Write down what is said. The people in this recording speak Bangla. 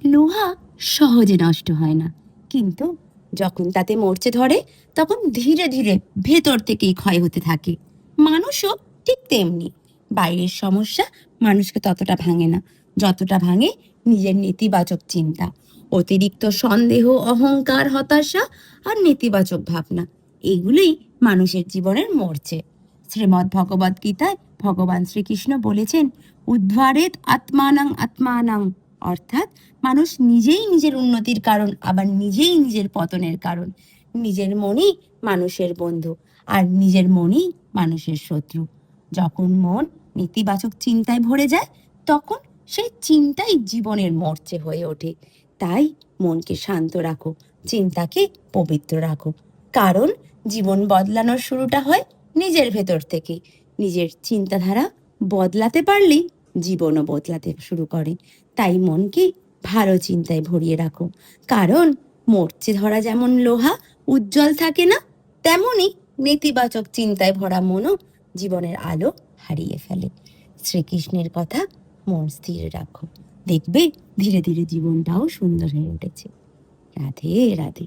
লোহা সহজে নষ্ট হয় না, কিন্তু যখন তাতে মরচে ধরে তখন ধীরে ধীরে ভেতর থেকেই ক্ষয় হতে থাকে। মানুষও ঠিক তেমনি। বাইরের সমস্যা মানুষকে ততটা ভাঙে না যতটা ভাঙে নিজের নেতিবাচক চিন্তা, অতিরিক্ত সন্দেহ, অহংকার, হতাশা আর নেতিবাচক ভাবনা। এগুলোই মানুষের জীবনের মরচে। শ্রীমদ্ ভগবদ গীতায় ভগবান শ্রীকৃষ্ণ বলেছেন, উদ্ধারেত আত্মানাং আত্মানাং, অর্থাৎ মানুষ নিজেই নিজের উন্নতির কারণ, আবার নিজেই নিজের পতনের কারণ। নিজের মনই মানুষের বন্ধু, আর নিজের মনই মানুষের শত্রু। যখন মন নেতিবাচক চিন্তায় ভরে যায় তখন সেই চিন্তাই জীবনের মরচে হয়ে ওঠে। তাই মনকে শান্ত রাখো, চিন্তাকে পবিত্র রাখো, কারণ জীবন বদলানোর শুরুটা হয় নিজের ভেতর থেকে। নিজের চিন্তাধারা বদলাতে পারলেই জীবনও বদলাতে শুরু করে। তাই মনকে ভালো চিন্তায় ভরিয়ে রাখো, কারণ মরচে ধরা যেমন লোহা উজ্জ্বল থাকে না, তেমনি নেতিবাচক চিন্তায় ভরা মনও জীবনের আলো হারিয়ে ফেলে। শ্রীকৃষ্ণের কথা মন স্থির রাখো, দেখবে ধীরে ধীরে জীবনটাও সুন্দর হয়ে উঠেছে। রাধে রাধে।